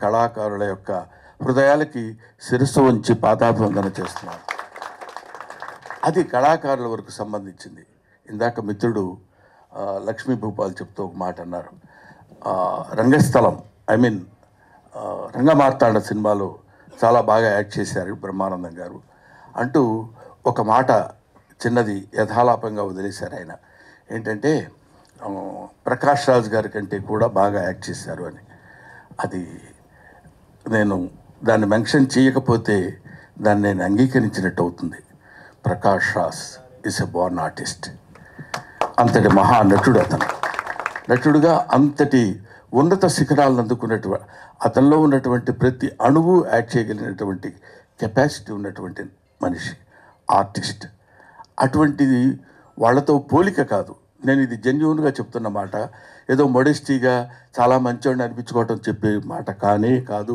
కళాకారుల యొక్క హృదయాలకి శిరస్సు వంచి పాదాభివందన చేస్తున్నాను. అది కళాకారుల వరకు సంబంధించింది. ఇందాక మిత్రుడు లక్ష్మీ భూపాల్ చెప్తూ ఒక మాట అన్నారు. రంగస్థలం రంగమార్తాండ సినిమాలో చాలా బాగా యాక్ట్ చేశారు బ్రహ్మానందం గారు అంటూ ఒక మాట చిన్నది యథాలాపంగా వదిలేశారు ఆయన. ఏంటంటే ప్రకాష్ రాజ్ గారి కంటే కూడా బాగా యాక్ట్ చేశారు అని. అది నేను దాన్ని మెన్షన్ చేయకపోతే దాన్ని నేను అంగీకరించినట్టు అవుతుంది. Prakash Raj is a Born artist. అంతటి మహా నటుడు అతను. నటుడుగా అంతటి ఉన్నత శిఖరాలను అందుకున్నటువంటి అతనిలో ఉన్నటువంటి ప్రతి అణువు యాక్ట్ చేయగలిగినటువంటి కెపాసిటీ ఉన్నటువంటి మనిషి, ఆర్టిస్ట్. అటువంటిది వాళ్ళతో పోలిక కాదు. నేను ఇది జెన్యూన్గా చెప్తున్న మాట, ఏదో మొడెస్టీగా చాలా మంచోడిని అనిపించుకోవటం చెప్పే మాట కానే కాదు.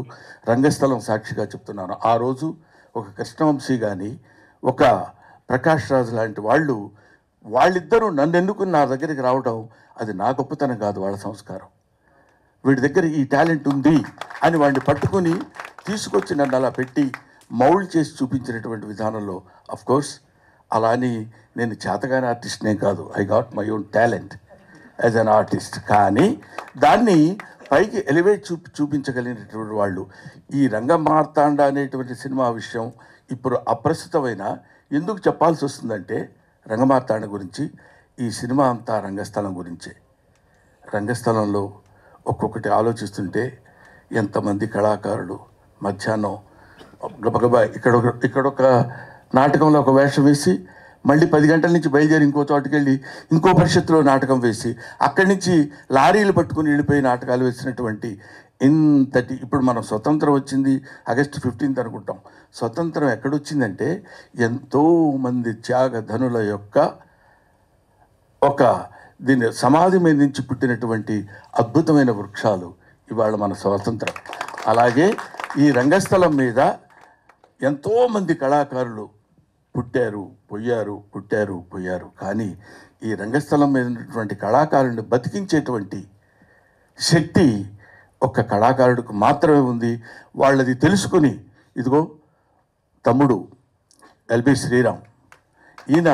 రంగస్థలం సాక్షిగా చెప్తున్నాను. ఆ రోజు ఒక కృష్ణవంశీ కానీ ఒక ప్రకాష్ రాజ్ లాంటి వాళ్ళిద్దరూ నన్ను ఎన్నుకుని నా దగ్గరికి రావడం అది నా గొప్పతనం కాదు, వాళ్ళ సంస్కారం. వీడి దగ్గర ఈ టాలెంట్ ఉంది అని వాడిని పట్టుకుని తీసుకొచ్చి నన్ను అలా పెట్టి మౌల్డ్ చేసి చూపించినటువంటి విధానంలో అఫ్కోర్స్ అలా అని నేను చేతగాని ఆర్టిస్ట్నే కాదు. I got my own talent as an artist. కానీ దాన్ని పైకి ఎలివేట్ చూపించగలిగినటువంటి వాళ్ళు. ఈ రంగమార్తాండ అనేటువంటి సినిమా విషయం ఇప్పుడు అప్రస్తుతమైన ఎందుకు చెప్పాల్సి వస్తుందంటే రంగమార్తాండ గురించి, ఈ సినిమా అంతా రంగస్థలం గురించే. రంగస్థలంలో ఒక్కొక్కటి ఆలోచిస్తుంటే ఎంతమంది కళాకారులు మధ్యాహ్నం గబగబా ఇక్కడొక నాటకంలో ఒక వేషం వేసి మళ్ళీ 10 గంటల నుంచి బయలుదేరి ఇంకో చోటుకి వెళ్ళి ఇంకో పరిషత్తులో నాటకం వేసి అక్కడి నుంచి లారీలు పట్టుకుని వెళ్ళిపోయి నాటకాలు వేసినటువంటి ఇంతటి. ఇప్పుడు మనం స్వతంత్రం వచ్చింది ఆగస్టు 15 అనుకుంటాం. స్వతంత్రం ఎక్కడొచ్చిందంటే ఎంతోమంది త్యాగధనుల యొక్క దీన్ని సమాధి మీద నుంచి పుట్టినటువంటి అద్భుతమైన వృక్షాలు ఇవాళ మన స్వాతంత్రం. అలాగే ఈ రంగస్థలం మీద ఎంతోమంది కళాకారులు పుట్టారు పోయారు. కానీ ఈ రంగస్థలం మీద ఉన్నటువంటి కళాకారుని బతికించేటువంటి శక్తి ఒక్క కళాకారుడికి మాత్రమే ఉంది. వాళ్ళది తెలుసుకుని ఇదిగో తమ్ముడు ఎల్బి శ్రీరామ్, ఈయన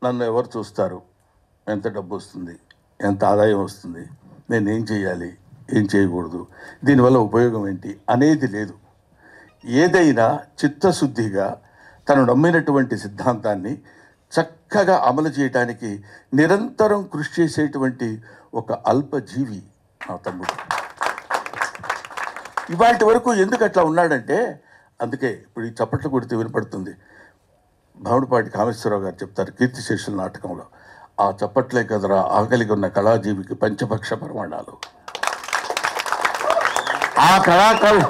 నన్ను ఎవరు చూస్తారు, ఎంత డబ్బు వస్తుంది, ఎంత ఆదాయం వస్తుంది, నేనేం చేయాలి, ఏం చేయకూడదు, దీనివల్ల ఉపయోగం ఏంటి అనేది లేదు. ఏదైనా చిత్తశుద్ధిగా తను నమ్మినటువంటి సిద్ధాంతాన్ని చక్కగా అమలు చేయడానికి నిరంతరం కృషి చేసేటువంటి ఒక అల్పజీవి నా తమ్ముడు. ఇవాటి వరకు ఎందుకు అట్లా ఉన్నాడంటే, అందుకే ఇప్పుడు ఈ చప్పట్లు కొడితే వినపడుతుంది. భావుడిపాటి కామేశ్వరరావు గారు చెప్తారు కీర్తిశేషుల నాటకంలో, ఆ చప్పట్లే కదరా ఆకలిగా ఉన్న కళాజీవికి పంచపక్ష ప్రమాణాలు. ఆ కళాకారు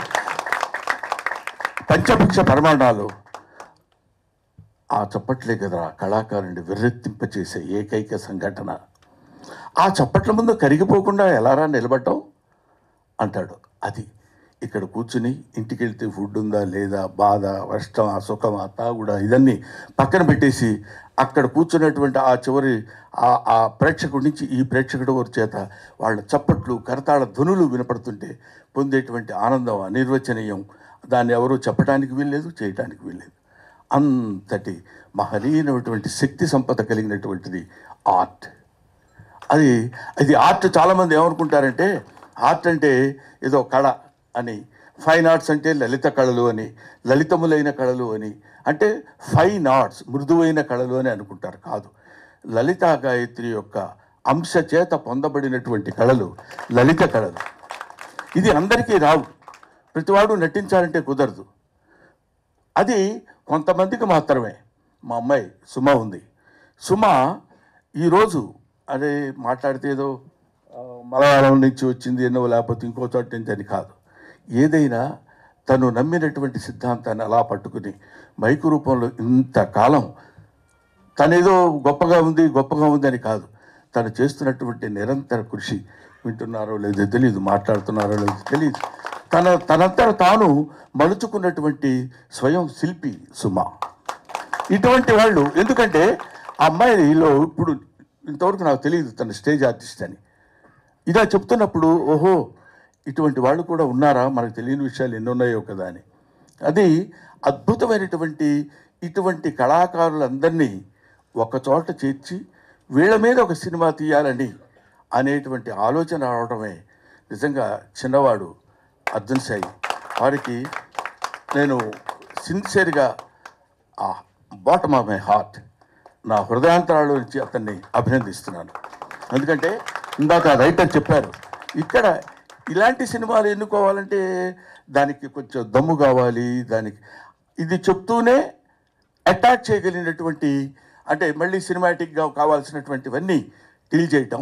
పంచపక్ష ప్రమాణాలు, ఆ చప్పట్లే కదరా కళాకారుని విర్రెత్తింపచేసే ఏకైక సంఘటన. ఆ చప్పట్ల ముందు కరిగిపోకుండా ఎలారా నిలబడ్డాం అంటాడు. అది ఇక్కడ కూర్చుని ఇంటికి వెళ్తే ఫుడ్ ఉందా లేదా, బాధ కష్టమా సుఖమా తాగుడా ఇదన్నీ పక్కన పెట్టేసి అక్కడ కూర్చున్నటువంటి ఆ చివరి ఆ ప్రేక్షకుడి నుంచి ఈ ప్రేక్షకుడి వారి చేత వాళ్ళ చప్పట్లు కరతాళ ధ్వనులు వినపడుతుంటే పొందేటువంటి ఆనందం అనిర్వచనీయం. దాన్ని ఎవరూ చెప్పడానికి వీల్లేదు, చేయటానికి వీల్లేదు. అంతటి మహనీయమైనటువంటి శక్తి సంపద కలిగినటువంటిది ఆర్ట్. అది ఆర్ట్. చాలామంది ఏమనుకుంటారంటే ఆర్ట్ అంటే ఏదో కళ అని, ఫైన్ ఆర్ట్స్ అంటే లలిత కళలు అని, లలితములైన కళలు అని, అంటే ఫైన్ ఆర్ట్స్ మృదువైన కళలు అని అనుకుంటారు. కాదు, లలితా గాయత్రి యొక్క అంశ చేత పొందబడినటువంటి కళలు లలిత కళలు. ఇది అందరికీ రావు, ప్రతివాడు నటించాలంటే కుదరదు. అది కొంతమందికి మాత్రమే. మా అమ్మాయి సుమ ఉంది. సుమ ఈరోజు అదే మాట్లాడితే ఏదో మలయాళం నుంచి వచ్చింది ఎన్నో లేకపోతే ఇంకో చోట నుంచి అని కాదు. ఏదైనా తను నమ్మినటువంటి సిద్ధాంతాన్ని అలా పట్టుకుని మైకు రూపంలో ఇంతకాలం తనేదో గొప్పగా ఉంది అని కాదు, తను చేస్తున్నటువంటి నిరంతర కృషి. వింటున్నారో లేదో తెలియదు, మాట్లాడుతున్నారో లేదో తెలియదు. తనంతట తాను మలుచుకున్నటువంటి స్వయం శిల్పి సుమ. ఇటువంటి వాళ్ళు, ఎందుకంటే ఆ అమ్మాయిలో ఇప్పుడు ఇంతవరకు నాకు తెలియదు తన స్టేజ్ ఆర్టిస్ట్ అని. ఇలా చెప్తున్నప్పుడు ఓహో ఇటువంటి వాళ్ళు కూడా ఉన్నారా, మనకు తెలియని విషయాలు ఎన్ని ఉన్నాయో కదా అని. అది అద్భుతమైనటువంటి ఇటువంటి కళాకారులందరినీ ఒకచోట చేర్చి వీళ్ళ మీద ఒక సినిమా తీయాలని అనేటువంటి ఆలోచన రావడమే నిజంగా చిన్నవాడు అర్జున్ సాయి. వారికి నేను సిన్సియర్గా బాటమ్ ఆఫ్ మై హార్ట్, నా హృదయాంతరాల నుంచి అతన్ని అభినందిస్తున్నాను. ఎందుకంటే ఇందాక రైటర్ చెప్పారు, ఇక్కడ ఇలాంటి సినిమాలు ఎన్నుకోవాలంటే దానికి కొంచెం దమ్ము కావాలి, దానికి ఇది చెప్తూనే అటాక్ చేయగలిగినటువంటి, అంటే మళ్ళీ సినిమాటిక్గా కావాల్సినటువంటివన్నీ డీల్ చేయటం.